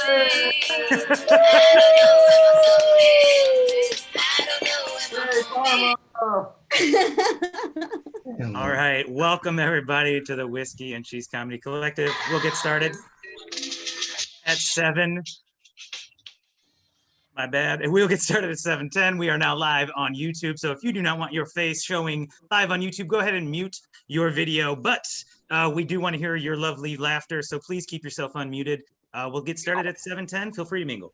All right, welcome everybody to the Whiskey and Cheese Comedy Collective. We'll get started at 7. My bad. And we'll get started at 7:10. We are now live on YouTube. So if you do not want your face showing live on YouTube, go ahead and mute your video. But we do want to hear your lovely laughter. So please keep yourself unmuted. We'll get started at 7:10. Feel free to mingle.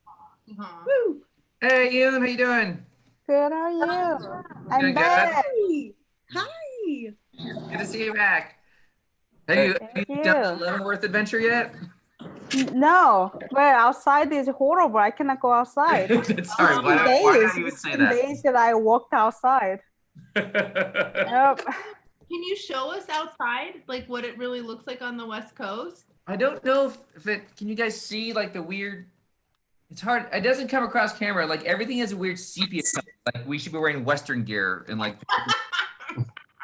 Woo. Hey, Ian, how you doing? Good, how are you? I'm back. Hi. Good to see you back. Have you done the Leavenworth adventure yet? No, but outside is horrible. I cannot go outside. Sorry, why did you even say that? Days that I walked outside. Yep. Can you show us outside, like what it really looks like on the West Coast? I don't know if it, can you guys see like the weird, it's hard, it doesn't come across camera, like everything has a weird sepia, like we should be wearing Western gear and like,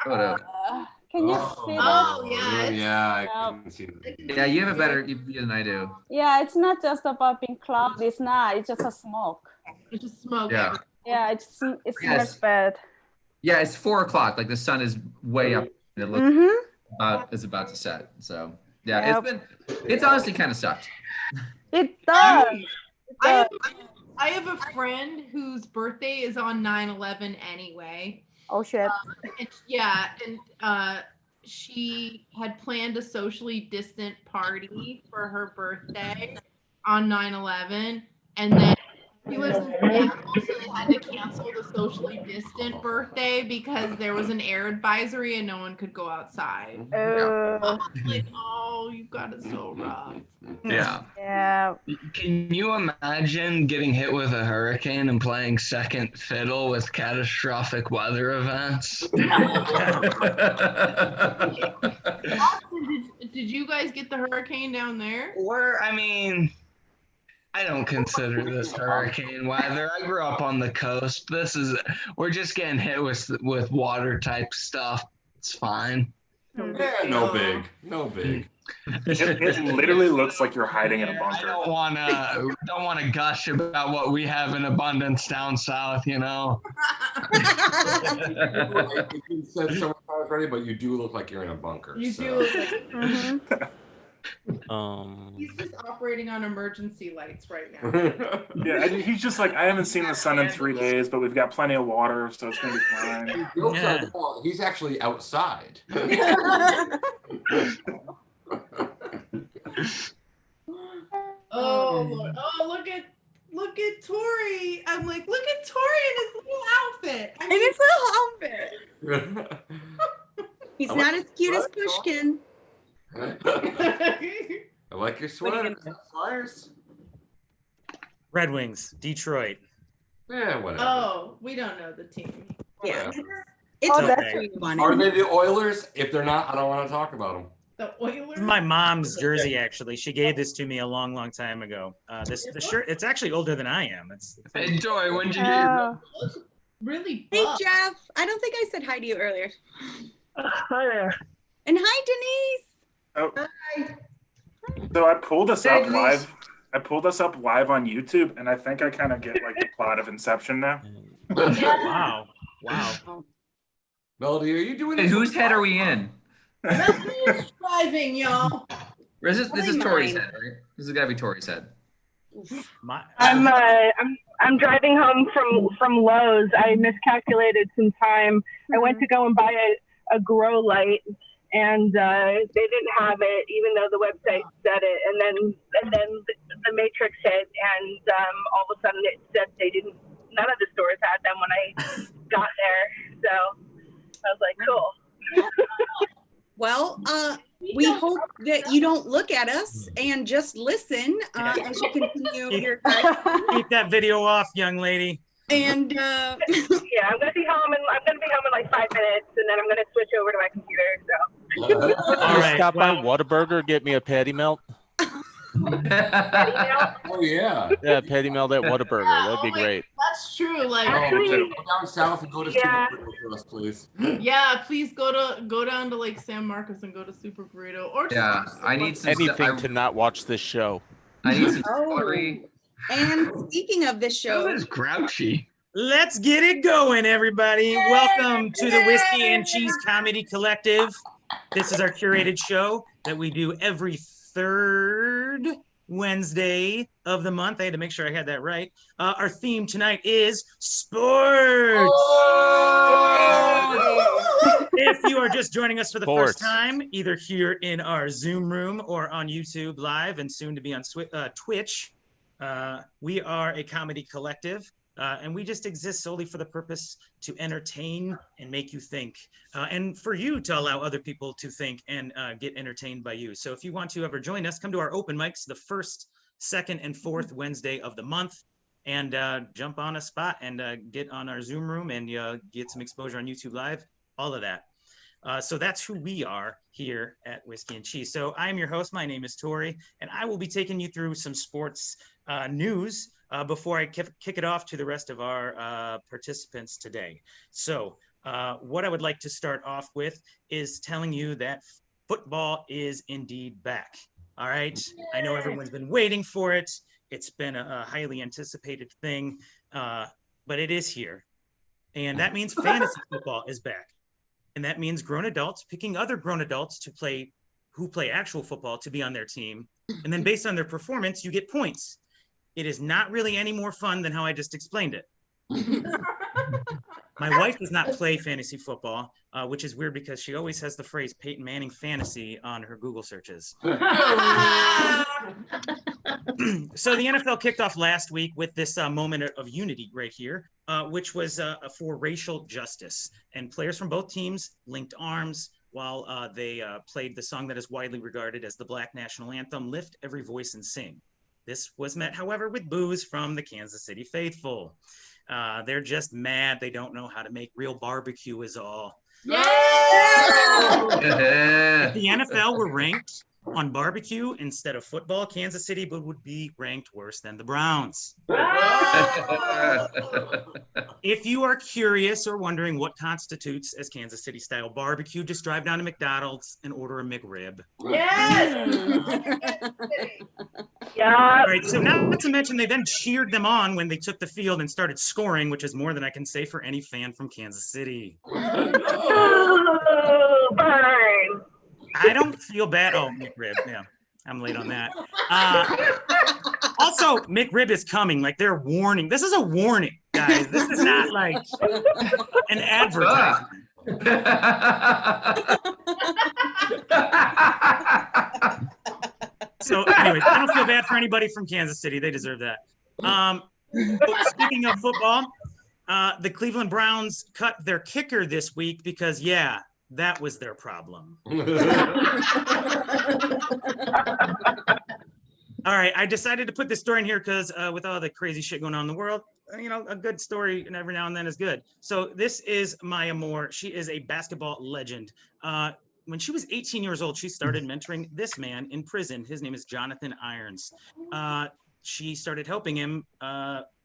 photo. Can you see that? Oh, yeah. Yeah, I can see that. Yeah, you have a better view than I do. Yeah, it's not just about being cloudy. It's not. It's just a smoke. It's just smoke. Yeah. Yeah, it Yes. smells bad. Yeah, it's 4 o'clock, like the sun is way up and it looks it's about to set. So yeah, it's honestly kind of sucked. It does. I have a friend whose birthday is on 9/11 anyway. Oh shit. And she had planned a socially distant party for her birthday on 9/11, and then she lives in Seattle, so they had to cancel the socially distant birthday because there was an air advisory and no one could go outside. I was like, oh, you got it so rough. Yeah. Yeah. Can you imagine getting hit with a hurricane and playing second fiddle with catastrophic weather events? Austin, did you guys get the hurricane down there? I don't consider this hurricane weather. I grew up on the coast. We're just getting hit with water type stuff. It's fine. Yeah, no big. It literally looks like you're hiding in a bunker. I don't wanna gush about what we have in abundance down south, you know. You said so much already, but you do look like you're in a bunker. You so. do look like Um, he's just operating on emergency lights right now. Yeah, and he's just like, I haven't seen the sun in 3 days, but we've got plenty of water, so it's gonna be fine. Yeah. He's actually outside. Oh Lord! Oh, look at Tori! I'm like, look at Tori in his little outfit. I In mean, his little outfit. He's not as cute as Pushkin. I like your sweater. Flyers. Red Wings, Detroit. Yeah, whatever. oh, we don't know the team. Yeah. Whatever. It's Oh, what that's- you Are wanted. they the Oilers? If they're not, I don't want to talk about them. The Oilers. My mom's jersey, actually. She gave this to me a long, long time ago. The shirt, it's actually older than I am. Hey Joy, when did you get your Really Hey, buff. Jeff. I don't think I said hi to you earlier. Hi there. And hi, Denise. So I pulled us Hey, up Denise. live. I pulled us up live on YouTube, and I think I kind of get like the plot of Inception now. Wow. Melody, are you doing Hey, this? whose head are we in? Who's driving, y'all? This is Probably Tori's mine. head, right? This has got to be Tori's head. I'm driving home from Lowe's. I miscalculated some time. I went to go and buy a grow light, and they didn't have it, even though the website said it. And then the Matrix hit, and all of a sudden it said none of the stores had them when I got there. So I was like, cool. Well, we hope that you don't look at us and just listen as you continue your Keep that video off, young lady. and Yeah, I'm gonna be home in like 5 minutes, and then I'm gonna switch over to my computer. So. All right. stop by Well, Whataburger, get me a patty melt. Oh yeah. Yeah, patty melt at Whataburger. That'd be great. That's true. Like, Go down south and go to Yeah. Super Burrito for us, please. yeah, please go down to like San Marcos and go to Super Burrito or Yeah, I need some Anything stuff. to not watch this show. I need some Oh. celery. And speaking of this That show, was grouchy. Let's get it going, everybody. Welcome to the Whiskey and Cheese Comedy Collective. This is our curated show that we do every third Wednesday of the month. I had to make sure I had that right. Our theme tonight is sports. If you are just joining us for the first Sports. time, either here in our Zoom room or on YouTube Live and soon to be on Twitch, we are a comedy collective. And we just exist solely for the purpose to entertain and make you think, and for you to allow other people to think and get entertained by you. So if you want to ever join us, come to our open mics the first, second, and fourth Wednesday of the month, and jump on a spot and get on our Zoom room and get some exposure on YouTube Live, all of that. So that's who we are here at Whiskey and Cheese. So I'm your host. My name is Tori, and I will be taking you through some sports news before I kick it off to the rest of our participants today. So what I would like to start off with is telling you that football is indeed back. All right. I know everyone's been waiting for it. It's been a highly anticipated thing, but it is here. And that means fantasy football is back. And that means grown adults picking other grown adults who play actual football to be on their team. And then based on their performance, you get points. It is not really any more fun than how I just explained it. My wife does not play fantasy football, which is weird because she always has the phrase Peyton Manning fantasy on her Google searches. So the NFL kicked off last week with this moment of unity right here, which was for racial justice. And players from both teams linked arms while they played the song that is widely regarded as the Black national anthem, Lift Every Voice and Sing. This was met, however, with boos from the Kansas City faithful. They're just mad. They don't know how to make real barbecue is all. Yeah. If the NFL were ranked on barbecue instead of football, Kansas City would be ranked worse than the Browns. If you are curious or wondering what constitutes as Kansas City style barbecue, just drive down to McDonald's and order a McRib. Yeah. All right, so not to mention they then cheered them on when they took the field and started scoring, which is more than I can say for any fan from Kansas City. Oh, burn. I don't feel bad. Oh, McRib. Yeah, I'm late on that. Also, McRib is coming. Like they're warning. This is a warning, guys. This is not like an advertisement. So anyways, I don't feel bad for anybody from Kansas City. They deserve that. Speaking of football, the Cleveland Browns cut their kicker this week because, yeah, that was their problem. All right, I decided to put this story in here because with all the crazy shit going on in the world, you know, a good story and every now and then is good. So this is Maya Moore. She is a basketball legend. When she was 18 years old, she started mentoring this man in prison. His name is Jonathan Irons. She started helping him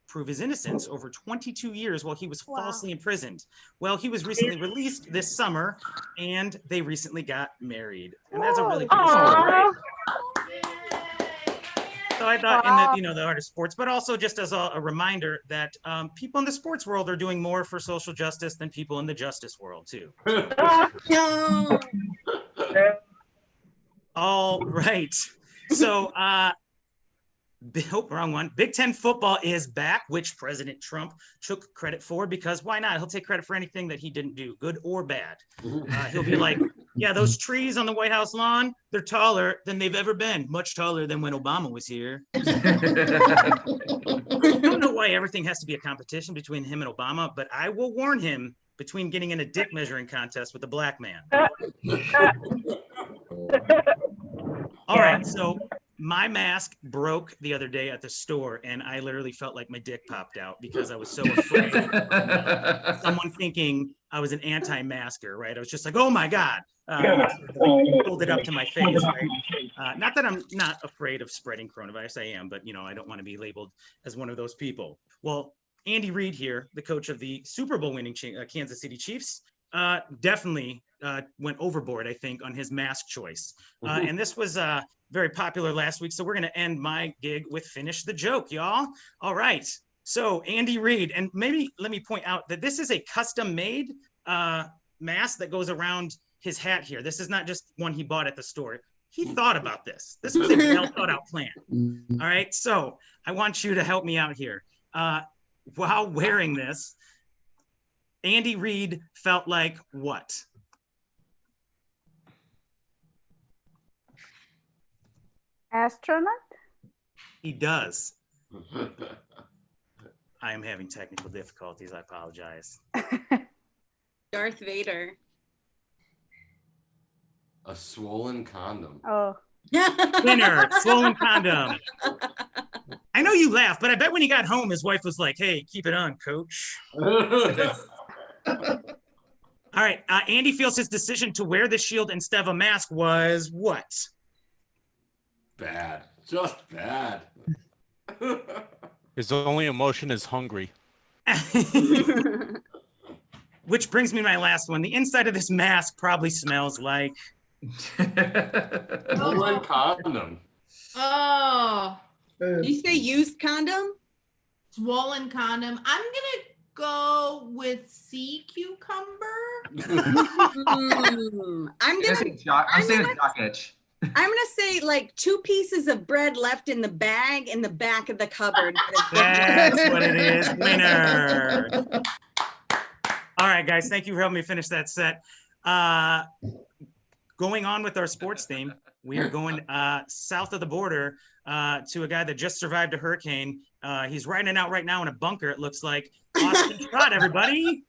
prove his innocence over 22 years while he was falsely imprisoned. Well, he was recently released this summer, and they recently got married. And that's a really cool story. So I thought in the art of sports, but also just as a reminder that people in the sports world are doing more for social justice than people in the justice world too. All right. So wrong one. Big Ten football is back, which President Trump took credit for because why not? He'll take credit for anything that he didn't do, good or bad. He'll be like, yeah, those trees on the White House lawn, they're taller than they've ever been, much taller than when Obama was here. I don't know why everything has to be a competition between him and Obama, but I will warn him between getting in a dick measuring contest with a black man. All right, so my mask broke the other day at the store, and I literally felt like my dick popped out because I was so afraid of someone thinking I was an anti-masker, right? I was just like, oh my God. Hold it up to my face, right? Not that I'm not afraid of spreading coronavirus, I am, but I don't want to be labeled as one of those people. Well, Andy Reid here, the coach of the Super Bowl winning Kansas City Chiefs, definitely went overboard, I think, on his mask choice. And this was very popular last week. So we're going to end my gig with Finish the Joke, y'all. All right. So Andy Reid, and maybe let me point out that this is a custom made mask that goes around his hat here. This is not just one he bought at the store. He thought about this. This was a well thought out plan. All right. So I want you to help me out here. While wearing this, Andy Reid felt like what? Astronaut? He does. I am having technical difficulties. I apologize. Darth Vader. A swollen condom. Oh. Winner, swollen condom. I know you laugh, but I bet when he got home, his wife was like, "Hey, keep it on, coach." All right. Andy feels his decision to wear the shield instead of a mask was what? Bad. Just bad. His only emotion is hungry. Which brings me to my last one. The inside of this mask probably smells like Swollen condom. Oh, Did you say used condom? swollen condom. I'm gonna go with sea cucumber. I'm saying gonna jock itch. I'm gonna say like 2 pieces of bread left in the bag in the back of the cupboard. That's what it is. Winner. All right, guys. Thank you for helping me finish that set. Going on with our sports theme, we are going south of the border to a guy that just survived a hurricane. He's riding it out right now in a bunker, it looks like. Austin Trott, everybody.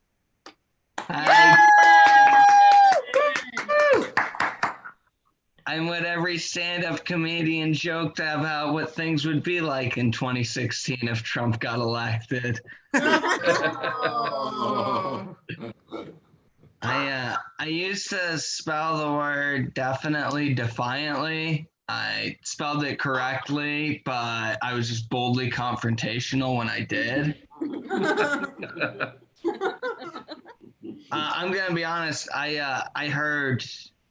I'm what every stand-up comedian joked about what things would be like in 2016 if Trump got elected. I used to spell the word definitely defiantly. I spelled it correctly, but I was just boldly confrontational when I did. I'm gonna be honest. I heard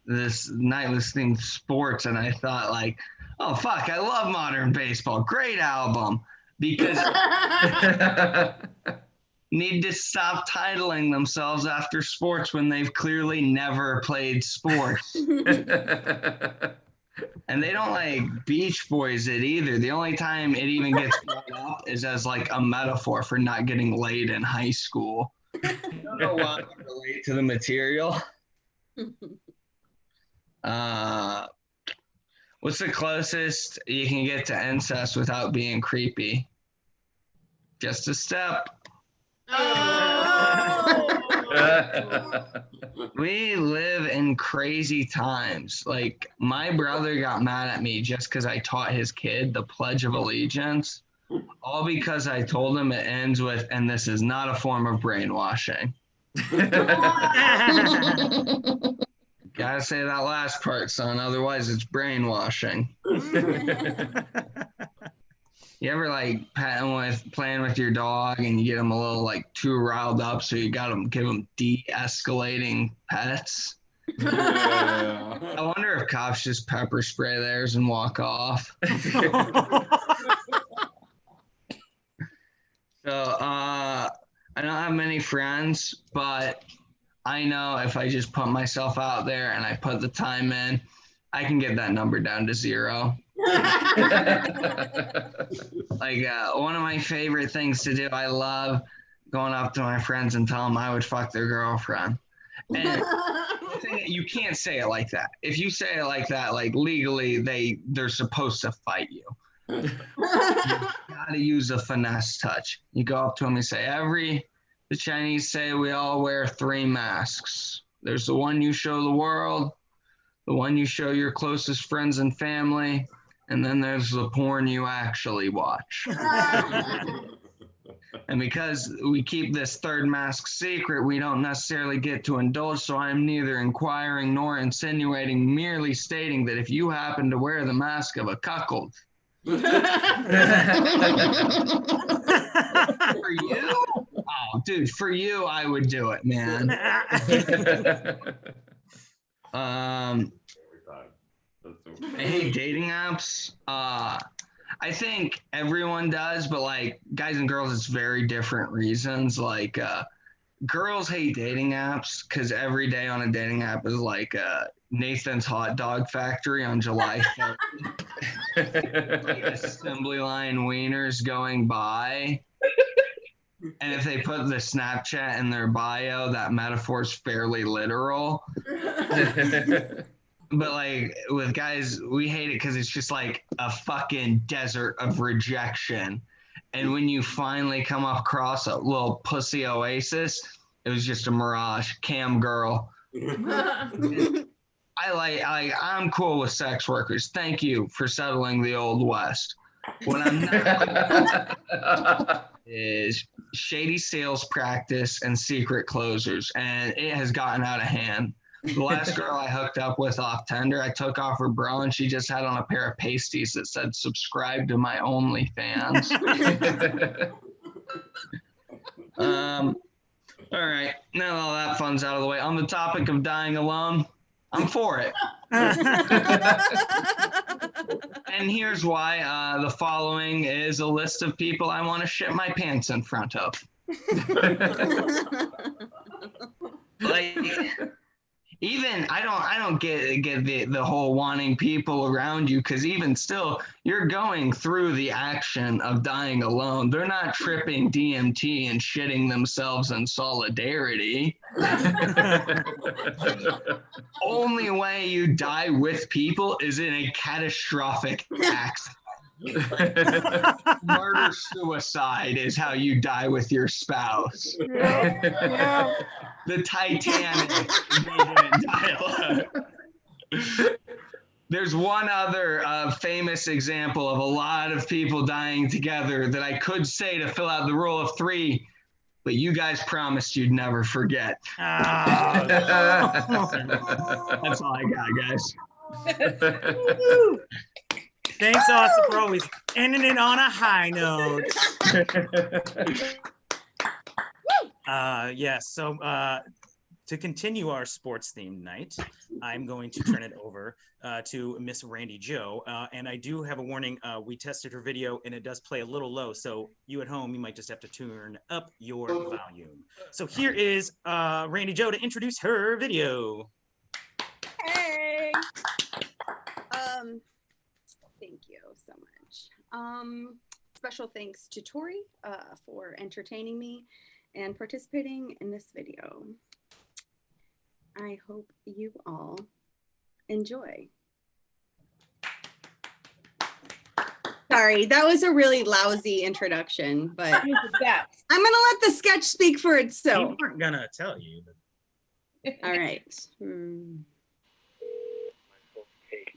this night listening to sports, and I thought like, oh fuck, I love Modern Baseball. Great album. Because need to stop titling themselves after sports when they've clearly never played sports. And they don't like Beach Boys it either. The only time it even gets brought up is as like a metaphor for not getting laid in high school. I don't know why I relate to the material. What's the closest you can get to incest without being creepy? Just a step. We live in crazy times. Like, my brother got mad at me just because I taught his kid the Pledge of Allegiance, all because I told him it ends with, and this is not a form of brainwashing. Gotta say that last part, son, otherwise it's brainwashing. You ever like playing with your dog and you get them a little like too riled up, so you got to give them de-escalating pets? Yeah. I wonder if cops just pepper spray theirs and walk off. So I don't have many friends, but I know if I just put myself out there and I put the time in, I can get that number down to 0. Like one of my favorite things to do, I love going up to my friends and tell them I would fuck their girlfriend. And you can't say it like that. If you say it like that, like legally they're supposed to fight you. You gotta use a finesse touch. You go up to them and say, the Chinese say we all wear 3 masks. There's the one you show the world, the one you show your closest friends and family, and then there's the porn you actually watch. And because we keep this 3rd mask secret, we don't necessarily get to indulge, so I'm neither inquiring nor insinuating, merely stating that if you happen to wear the mask of a cuckold, for you? Oh, dude, for you, I would do it, man. I hate dating apps. I think everyone does, but like guys and girls, it's very different reasons. Like girls hate dating apps because every day on a dating app is like Nathan's Hot Dog Factory on July 3rd. Like assembly line wieners going by. And if they put the Snapchat in their bio, that metaphor is fairly literal. But like with guys, we hate it because it's just like a fucking desert of rejection. And when you finally come across a little pussy oasis, it was just a mirage. Cam girl. I'm cool with sex workers. Thank you for settling the old west. What I'm not cool is shady sales practice and secret closers, and it has gotten out of hand. The last girl I hooked up with off Tinder, I took off her bra and she just had on a pair of pasties that said subscribe to my OnlyFans. All right, now all that fun's out of the way. On the topic of dying alone, I'm for it. And here's why. The following is a list of people I want to shit my pants in front of. Like, even I don't get the whole wanting people around you, because even still, you're going through the action of dying alone. They're not tripping DMT and shitting themselves in solidarity. Only way you die with people is in a catastrophic accident. Murder suicide is how you die with your spouse. Yeah. The Titanic didn't die alone. There's one other famous example of a lot of people dying together that I could say to fill out the rule of three, but you guys promised you'd never forget. That's all I got, guys. Thanks, Austin, for always ending it on a high note. Yes, so to continue our sports themed night, I'm going to turn it over to Miss Randy Joe. And I do have a warning. We tested her video and it does play a little low. So you at home, you might just have to turn up your volume. So here is Randy Joe to introduce her video. Hey. Thank you so much. Special thanks to Tori for entertaining me and participating in this video. I hope you all enjoy. Sorry, that was a really lousy introduction, but I'm gonna let the sketch speak for itself. We weren't gonna tell you. But... All right.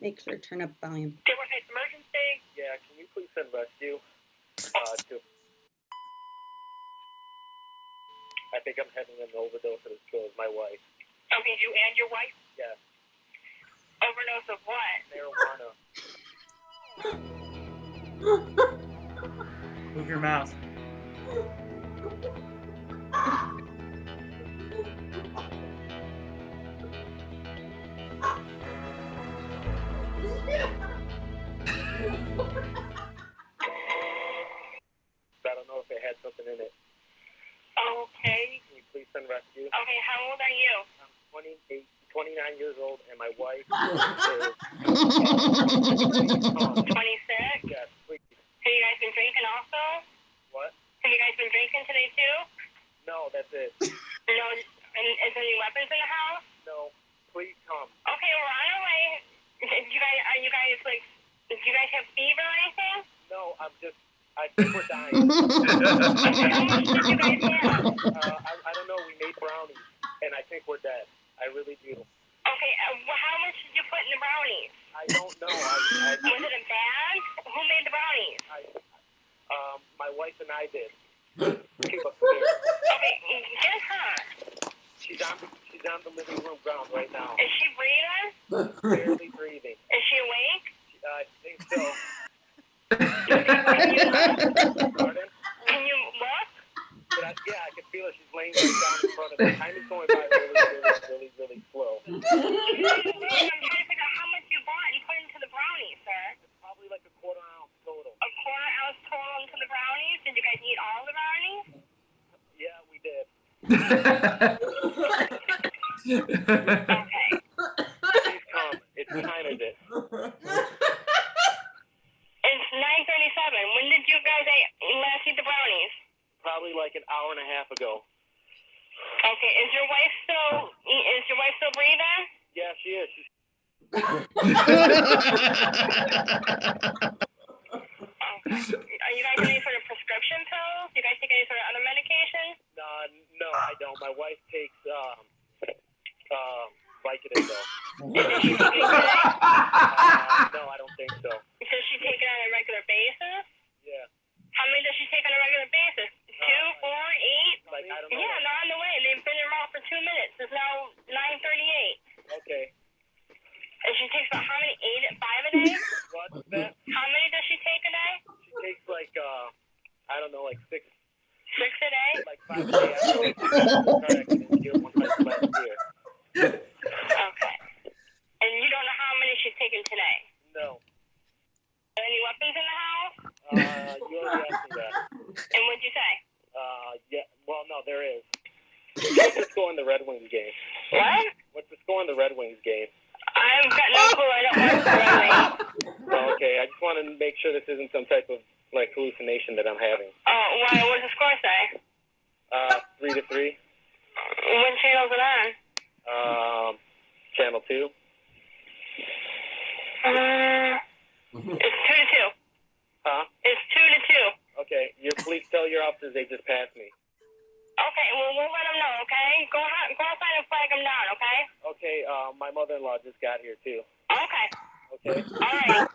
Make sure to turn up volume. Emergency. Yeah, can you please send rescue to... I think I'm having an overdose of this with my wife. Okay, you and your wife? Yes. Overdose of what? Marijuana. Move your mouth. I don't know if it had something in it. Okay. Can you please send rescue? Okay, how old are you? I'm 29 years old, and my wife is 26? Yes, please. Have you guys been drinking also? What? Have you guys been drinking today too? No, that's it. No, and is there any weapons in the house? No, please come. Okay, we're on our way. Do you guys have fever or anything? No, I think we're dying. Okay, how much did you guys have? I don't know. We made brownies, and I think we're dead. I really do. Okay, how much did you put in the brownies? I don't know. Was it a bag? Who made the brownies? My wife and I did. Okay, get her. She's on the living room ground right now. Is she breathing? Barely breathing. Is she awake? I think so. Can you look? Yeah, I can feel her plane right down in front of me. Time is going by really slow. I'm trying to figure out how much you bought and put into the brownies, sir. It's probably like a quarter ounce total. A quarter ounce total into the brownies? Did you guys eat all the brownies? Yeah, we did. Okay. Please come. It's time of it. It's 9:37. When did you guys last eat the brownies? Probably like an hour and a half ago. Okay. Is your wife still breathing? Yeah, she is. Are you guys on any sort of prescription pills? Do you guys take any sort of other medication? No, I don't. My wife takes Vicodin though. No, I don't think so. Does she take it on a regular basis? Yeah. How many does she take on a regular basis? 2, 4, 8? Like, I don't know. Yeah, they're on the way. They've been in your mouth for 2 minutes. It's now 9:38. Okay. And she takes about how many? 5 a day? What's that? How many does she take a day? She takes like I don't know, like 6 6 a day? like 5 a day. I don't think she's here one time last year. Okay. And you don't know how many she's taken today? No. Any weapons in the house? You already asked me that. And what'd you say? Yeah. Well, no, there is. What's the score in the Red Wings game? What? What's the score in the Red Wings game? I've got no clue. I don't watch the Red Wings. Oh, okay. I just want to make sure this isn't some type of like hallucination that I'm having. Oh, why? What does the score say? 3-3. What channel is it on? Channel 2. It's 2-2. Huh? It's 2-2. Okay. Please tell your officers they just passed me. Okay, well, we'll let them know, okay? Go outside and flag them down, okay? Okay. My mother-in-law just got here too. Okay. Okay. All right.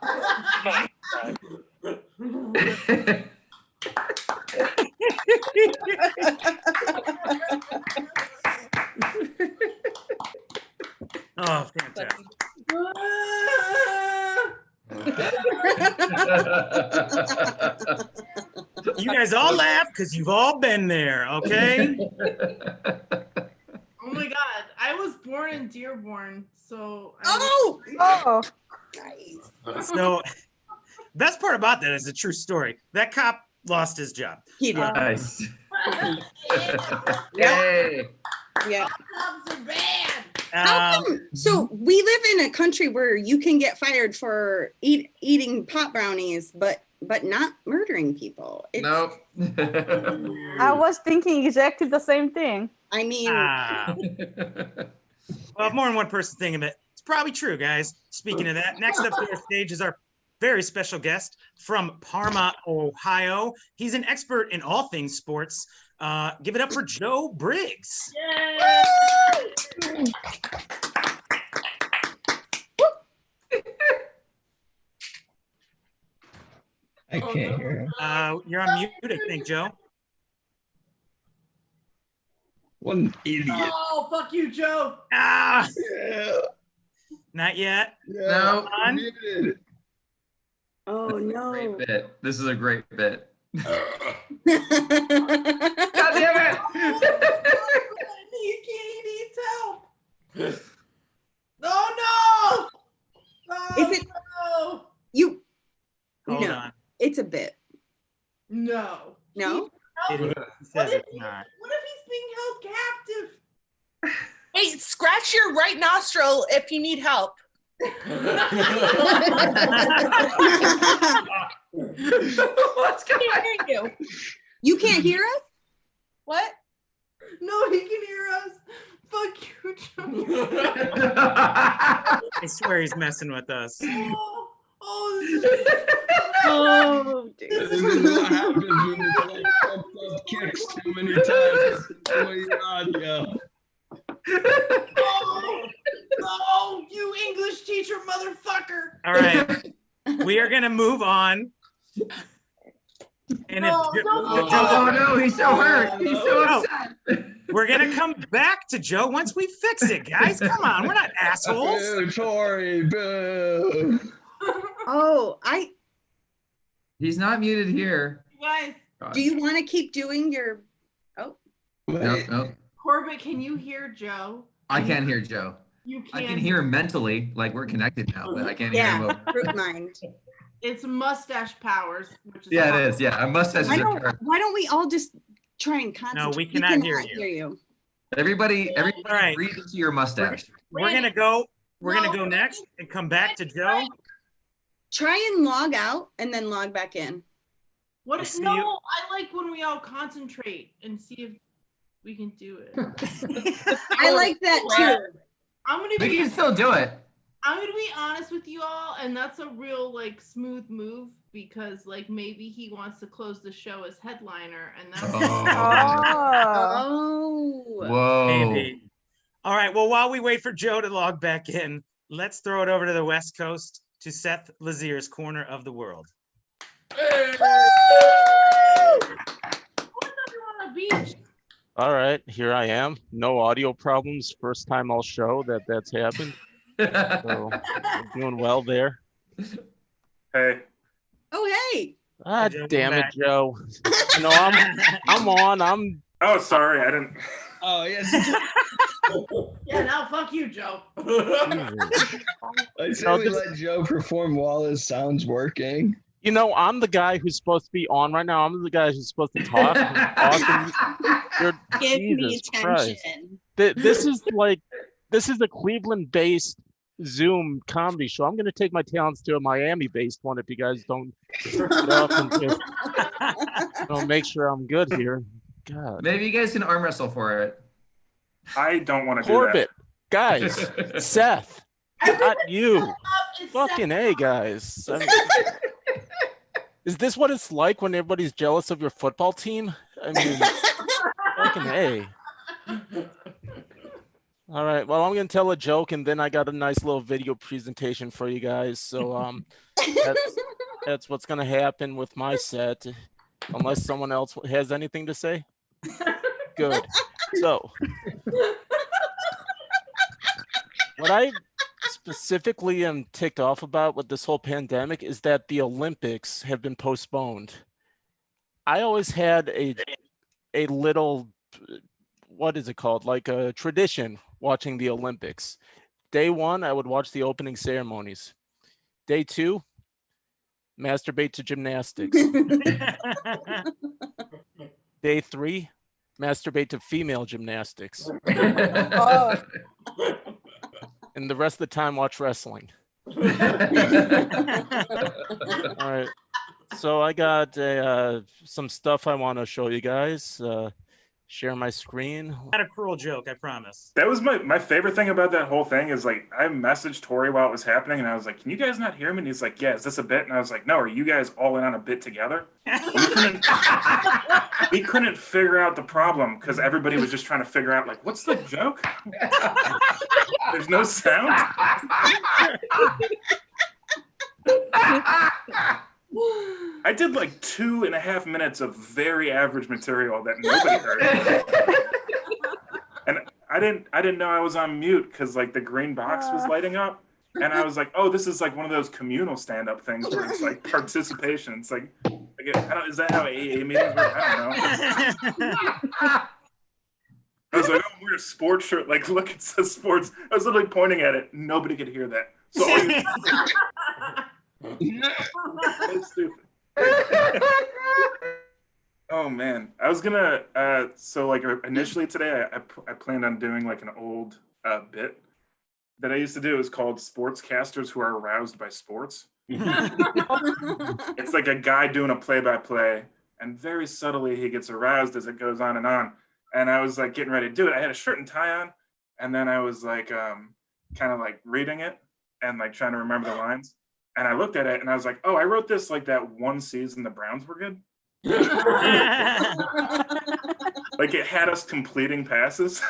Oh, fantastic. You guys all laugh because you've all been there, okay? Oh my God, I was born in Dearborn, so. Oh, Nice. So, best part about that is a true story. That cop lost his job. He did. Nice. Yeah. Yeah. Cops are bad. How come? So we live in a country where you can get fired for eating pot brownies, but not murdering people. Nope. I was thinking exactly the same thing. I mean, Well, if more than one person thinking of it, it's probably true, guys. Speaking of that, next up to our stage is our very special guest from Parma, Ohio. He's an expert in all things sports. Give it up for Joe Briggs. Yay! I can't hear him. You're on mute, I think, Joe. What an idiot. Oh, fuck you, Joe. Ah, Yeah. not yet. No. On. Muted. oh no. Great bit. This is a great bit. God God damn it! He needs help. Oh no! Is it No! you? Hold No, on. it's a bit. No. No. It is. He says it's not. What if he's being held captive? Hey, scratch your right nostril if you need help. What's going on? Hear you. You can't hear us? What? No, he can hear us. Fuck you, Joe. I swear he's messing with us. Oh, dude. This is what happens when you play up kicks too many times. Destroy your audio. No, you English teacher motherfucker. All right. We are going to move on. And No, if, don't- Oh no, he's so hurt. He's so No. upset. we're going to come back to Joe once we fix it, guys. Come on. We're not assholes. Boo, Tori, boo. Oh, He's not muted here. You guys, do you want to keep doing your? Oh, Nope. Corbett, can you hear Joe? I can't hear Joe. You I can. can hear him mentally, like we're connected now, but I can't hear him. Yeah, group mind. It's mustache powers. Which is Yeah, it is. Yeah, a mustache. Why don't we all just try and concentrate? No, we cannot hear you. Everybody right. breathe into your mustache. We're gonna go next and come back to Joe. Try and log out and then log back in. What if no? I like when we all concentrate and see if we can do it. I like that too. We can still do it. I'm gonna be honest with you all, and that's a real like smooth move because like maybe he wants to close the show as headliner, and that's Whoa. Maybe. All right. Well, while we wait for Joe to log back in, let's throw it over to the West Coast to Seth Lazier's corner of the world. All right, here I am. No audio problems. First time I'll show that's happened. So I'm doing well there. Hey. Oh, hey. Ah, damn it, Joe. No, I'm on. Oh, sorry, I didn't. Oh, yes. Yeah, now fuck you, Joe. I say we let Joe perform while his sound's working. You know, I'm the guy who's supposed to be on right now. I'm the guy who's supposed to talk. Give me Jesus Christ. attention. This is a Cleveland-based Zoom comedy show. I'm going to take my talents to a Miami-based one if you guys don't get up and just, make sure I'm good here. God. Maybe you guys can arm wrestle for it. I don't want to do Corbett, that. guys, Seth, not you. Fucking A, guys. I mean, is this what it's like when everybody's jealous of your football team? I mean, fucking A. All right. Well, I'm going to tell a joke, and then I got a nice little video presentation for you guys. So that's what's going to happen with my set, unless someone else has anything to say. Good. So what I specifically am ticked off about with this whole pandemic is that the Olympics have been postponed. I always had a little, what is it called? Like a tradition watching the Olympics. Day one, I would watch the opening ceremonies. Day two, masturbate to gymnastics. Day three, masturbate to female gymnastics. Oh. And the rest of the time, watch wrestling. All right. So I got some stuff I want to show you guys. Share my screen. Not a cruel joke, I promise. That was my favorite thing about that whole thing is like I messaged Tori while it was happening and I was like, can you guys not hear me? And he's like, yeah, is this a bit? And I was like, no, are you guys all in on a bit together? We couldn't figure out the problem because everybody was just trying to figure out like, what's the joke? There's no sound. I did like 2.5 minutes of very average material that nobody heard. And I didn't know I was on mute because like the green box was lighting up. And I was like, oh, this is like one of those communal stand-up things where it's like participation. It's like is that how AA meetings work? I don't know. I was like, oh, we're a sports shirt. Like, look, it says sports. I was literally pointing at it. Nobody could hear that. So all you That's stupid. Oh man, I was gonna. So like initially today, I planned on doing like an old bit that I used to do. It was called Sportscasters Who Are Aroused by Sports. It's like a guy doing a play-by-play, and very subtly he gets aroused as it goes on and on. And I was like getting ready to do it. I had a shirt and tie on, and then I was like kind of like reading it and like trying to remember the lines. And I looked at it and I was like, oh, I wrote this like that one season the Browns were good. Like it had us completing passes.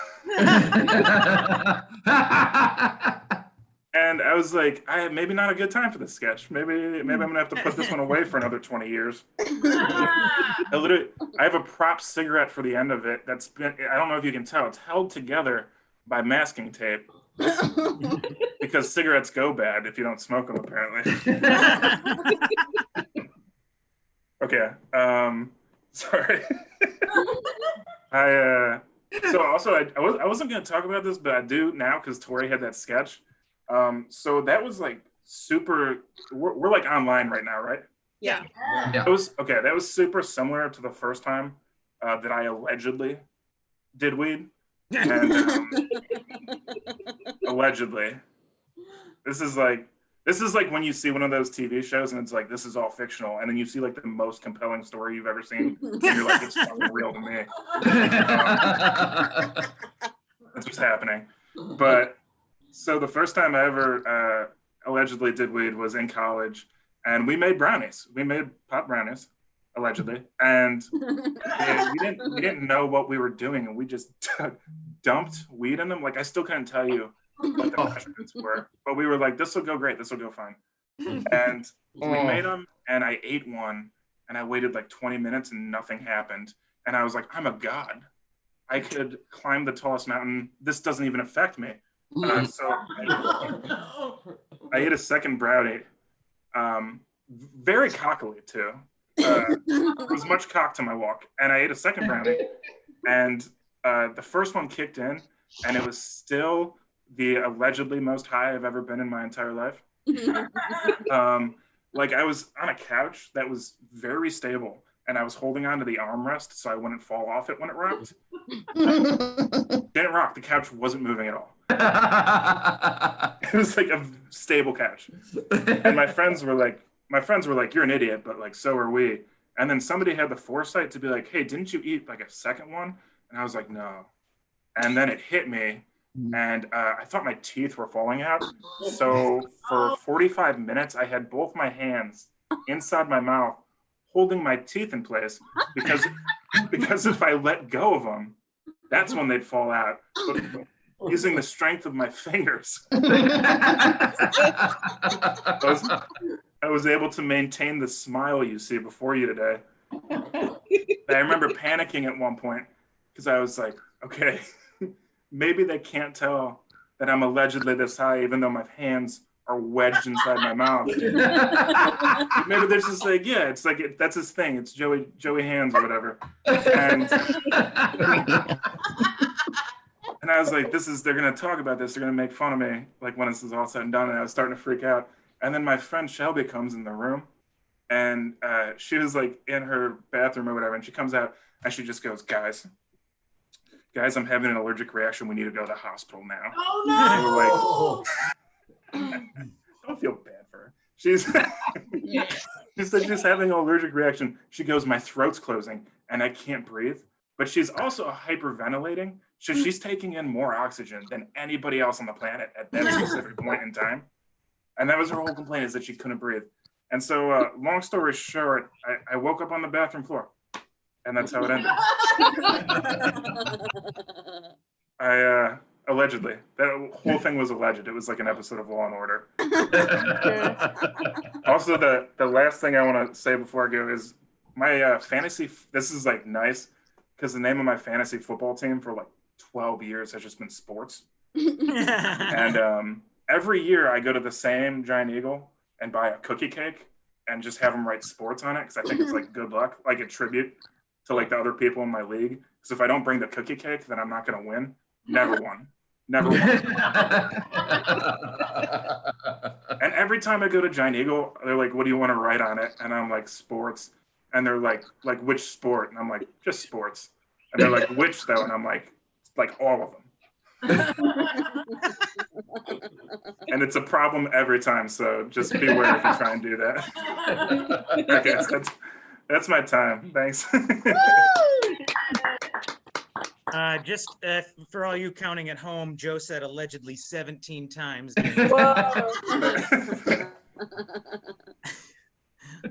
And I was like, maybe not a good time for this sketch. Maybe I'm gonna have to put this one away for another 20 years. I have a prop cigarette for the end of it that's been, I don't know if you can tell, it's held together by masking tape. Because cigarettes go bad if you don't smoke them, apparently. Okay. Sorry. So also I wasn't gonna talk about this, but I do now because Tori had that sketch. So that was like super. We're like online right now, right? Yeah. That was super similar to the first time that I allegedly did weed. And allegedly, this is like when you see one of those TV shows and it's like, this is all fictional, and then you see like the most compelling story you've ever seen, and you're like, it's fucking real to me. That's what's happening. But so the first time I ever allegedly did weed was in college, and we made brownies. We made pot brownies, allegedly, and we didn't know what we were doing, and we just dumped weed in them. Like, I still couldn't tell you what the measurements were, but we were like, this will go great, this will go fine. And we made them, and I ate one, and I waited like 20 minutes and nothing happened, and I was like, I'm a god, I could climb the tallest mountain, this doesn't even affect me. So I ate a second brownie, very cockily too. There was much cock to my walk, and I ate a second brownie, and the first one kicked in, and it was still the allegedly most high I've ever been in my entire life. Like, I was on a couch that was very stable, and I was holding onto the armrest so I wouldn't fall off it when it rocked. Didn't rock. The couch wasn't moving at all. It was like a stable couch. And my friends were like, you're an idiot, but like, so are we. And then somebody had the foresight to be like, hey, didn't you eat like a second one? And I was like, no. And then it hit me, and I thought my teeth were falling out. So for 45 minutes, I had both my hands inside my mouth, holding my teeth in place, because if I let go of them, that's when they'd fall out. But using the strength of my fingers, I was able to maintain the smile you see before you today. I remember panicking at one point because I was like, okay, maybe they can't tell that I'm allegedly this high, even though my hands are wedged inside my mouth. Maybe they're just like, yeah, it's like that's his thing. It's Joey hands or whatever. And I was like, they're gonna talk about this. They're gonna make fun of me, like when this is all said and done. And I was starting to freak out. And then my friend Shelby comes in the room, and she was like in her bathroom or whatever, and she comes out and she just goes, guys, I'm having an allergic reaction. We need to go to the hospital now. Oh no! Like, don't feel bad for her. She said she's having an allergic reaction. She goes, my throat's closing and I can't breathe. But she's also hyperventilating. So she's taking in more oxygen than anybody else on the planet at that specific point in time. And that was her whole complaint, is that she couldn't breathe. And so long story short, I woke up on the bathroom floor. And that's how it ended. Allegedly. That whole thing was alleged. It was like an episode of Law and Order. Also, the last thing I want to say before I go is my fantasy, this is like nice, because the name of my fantasy football team for like 12 years has just been sports. And every year I go to the same Giant Eagle and buy a cookie cake and just have them write sports on it, because I think it's like good luck, like a tribute to like the other people in my league. Because if I don't bring the cookie cake, then I'm not going to win. Never won. And every time I go to Giant Eagle, they're like, what do you want to write on it? And I'm like, sports. And they're like which sport? And I'm like, just sports. And they're like, which though? And I'm like all of them. And it's a problem every time, so just beware if you try and do that. Okay, so that's my time. Thanks. Just for all you counting at home, Joe said allegedly 17 times.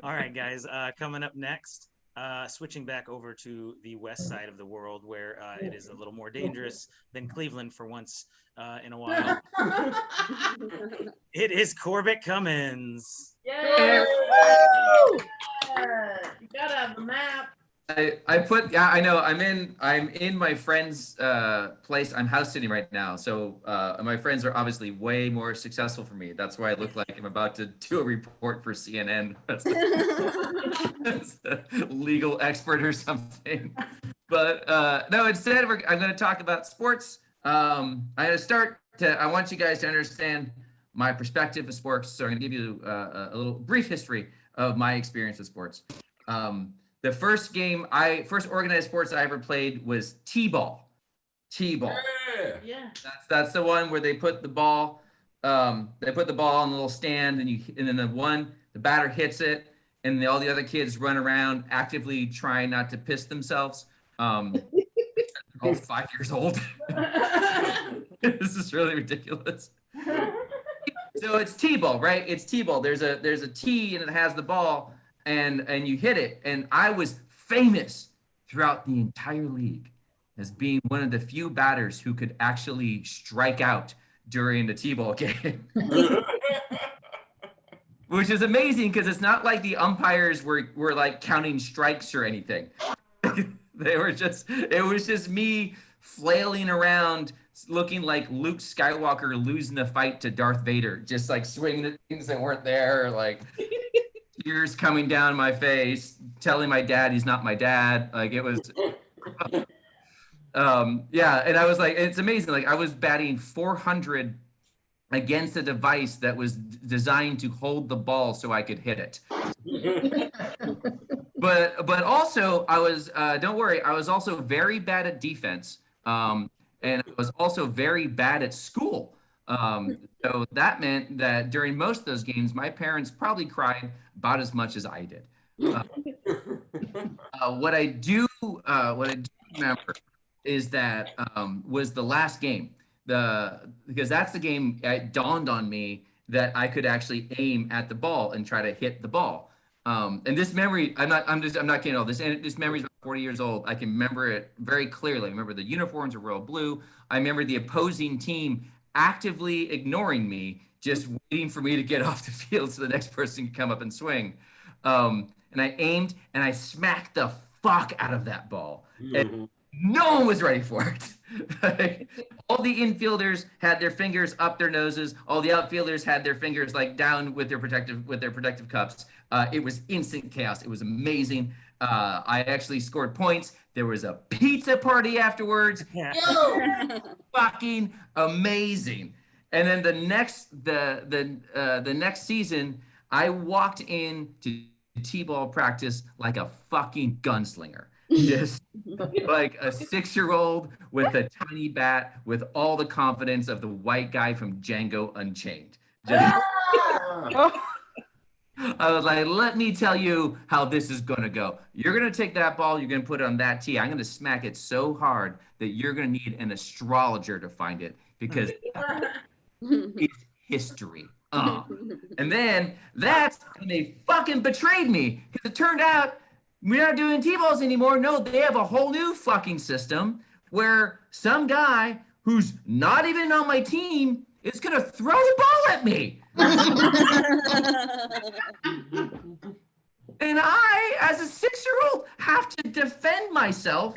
All right, guys, coming up next, switching back over to the west side of the world, where it is a little more dangerous than Cleveland for once in a while. It is Corbett Cummins. Yay! You gotta have a map. I put, yeah, I know. I'm in my friend's place. I'm house sitting right now. So my friends are obviously way more successful for me. That's why I look like I'm about to do a report for CNN as a legal expert or something. But no, instead I'm going to talk about sports. I'm going to I want you guys to understand my perspective of sports. So I'm going to give you a little brief history of my experience with sports. The first organized sports I ever played was T-ball. T-ball. Yeah. That's the one where they put the ball, on a little stand, and then the batter hits it, and all the other kids run around actively trying not to piss themselves. All 5 years old. This is really ridiculous. So it's T-ball, right? It's T-ball. There's a T and it has the ball. And you hit it. And I was famous throughout the entire league as being one of the few batters who could actually strike out during the T-ball game. Which is amazing because it's not like the umpires were like counting strikes or anything. It was just me flailing around looking like Luke Skywalker losing the fight to Darth Vader, just like swinging at things that weren't there, like tears coming down my face, telling my dad he's not my dad. Like it was, yeah. And I was like, it's amazing. Like I was batting 400 against a device that was designed to hold the ball so I could hit it. But also I was, don't worry, I was also very bad at defense. And I was also very bad at school. So that meant that during most of those games, my parents probably cried about as much as I did. What I do remember is that was the last game. Because that's the game it dawned on me that I could actually aim at the ball and try to hit the ball. And this memory, I'm not kidding all this. And this memory is about 40 years old. I can remember it very clearly. I remember the uniforms were royal blue. I remember the opposing team actively ignoring me, just waiting for me to get off the field so the next person can come up and swing. And I aimed and I smacked the fuck out of that ball. And no one was ready for it. All the infielders had their fingers up their noses. All the outfielders had their fingers like down with their protective cups. It was instant chaos. It was amazing. I actually scored points. There was a pizza party afterwards. Yeah. Fucking amazing. And then the next season, I walked into T-ball practice like a fucking gunslinger. Just like a 6-year-old with a tiny bat with all the confidence of the white guy from Django Unchained. I was like, let me tell you how this is going to go. You're going to take that ball, you're going to put it on that tee. I'm going to smack it so hard that you're going to need an astrologer to find it because it's history. And then that's when they fucking betrayed me because it turned out we're not doing T-balls anymore. No, they have a whole new fucking system where some guy who's not even on my team is going to throw the ball at me. And I, as a 6-year-old, have to defend myself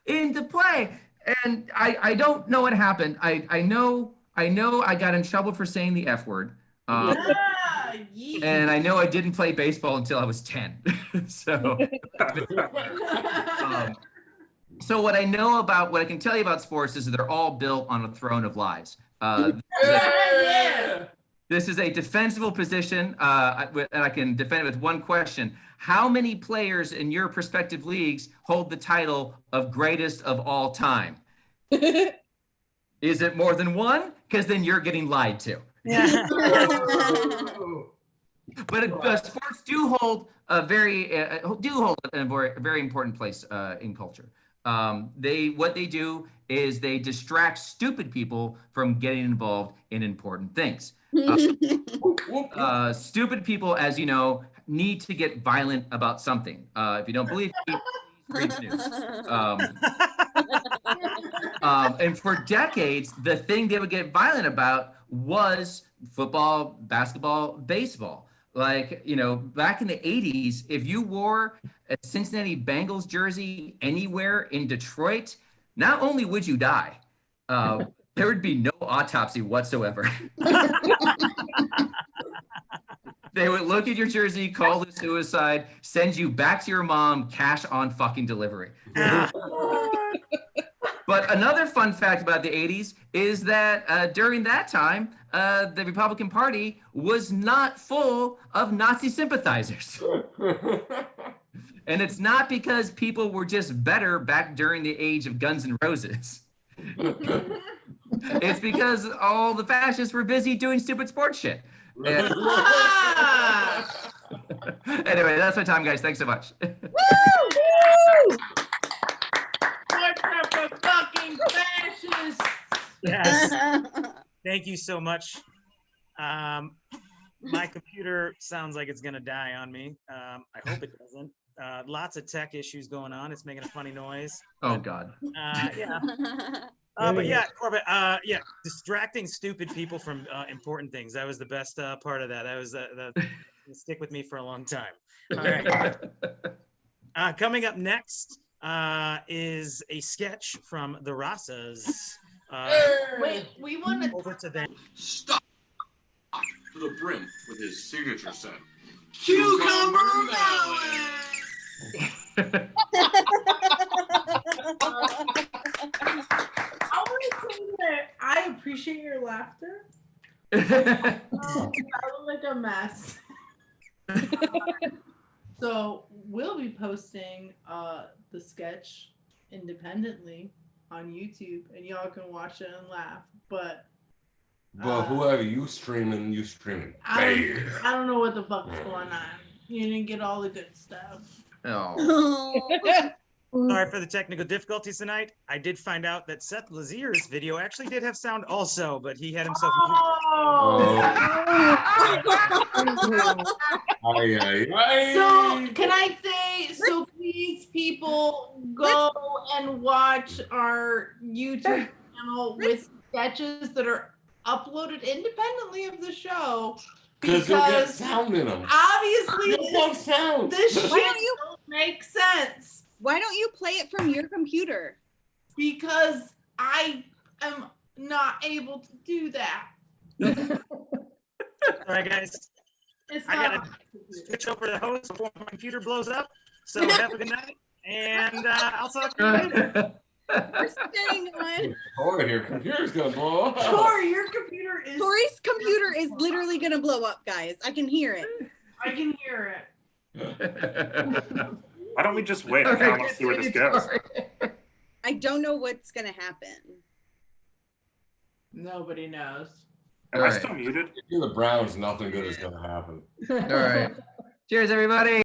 into play. And I don't know what happened. I know I got in trouble for saying the F word. And I know I didn't play baseball until I was 10. So what I can tell you about sports is that they're all built on a throne of lies. This is a defensible position, and I can defend it with one question. How many players in your respective leagues hold the title of greatest of all time? Is it more than one? Because then you're getting lied to. Yeah. But sports do hold a very important place in culture. What they do is they distract stupid people from getting involved in important things. Stupid people, as you know, need to get violent about something. If you don't believe me, read the news. And for decades, the thing they would get violent about was football, basketball, baseball. Like, back in the 80s, if you wore a Cincinnati Bengals jersey anywhere in Detroit, not only would you die, there would be no autopsy whatsoever. They would look at your jersey, call it suicide, send you back to your mom, cash on fucking delivery. But another fun fact about the 80s is that during that time, the Republican Party was not full of Nazi sympathizers. And it's not because people were just better back during the age of Guns N' Roses. It's because all the fascists were busy doing stupid sports shit. And- anyway, that's my time, guys. Thanks so much. What for fucking fascists? Yes. Thank you so much. My computer sounds like it's gonna die on me. I hope it doesn't. Lots of tech issues going on. It's making a funny noise. Oh God. Yeah. But yeah, Corbett. Yeah, distracting stupid people from important things. That was the best part of that. That was stick with me for a long time. All right. Coming up next is a sketch from the Rassas. Wait, we want to over to them. Stop to the brim with his signature scent. Cucumber melon. I want to say that I appreciate your laughter. I look like a mess. So we'll be posting the sketch independently on YouTube, and y'all can watch it and laugh. But whoever you streaming. I don't know what the fuck's going on. You didn't get all the good stuff. Oh. Sorry for the technical difficulties tonight. I did find out that Seth Lazier's video actually did have sound also, but he had himself. So can I say, so please people go and watch our YouTube channel with sketches that are uploaded independently of the show. Because they'll get sound in them. Obviously, this shit Why don't you don't make sense. Why don't you play it from your computer? Because I am not able to do that. All right, guys. It's I not. gotta switch over to the host before my computer blows up. So have a good night, and I'll talk to you later. We're staying on. Tori, your computer's gonna blow up. Tori, your computer is. Tori's computer is literally gonna blow up, guys. I can hear it. I can hear it. Why don't we just wait? I kind of want to see where this goes. I don't know what's gonna happen. Nobody knows. Am I still muted? If you're the Browns, nothing good is gonna happen. All right. Cheers, everybody.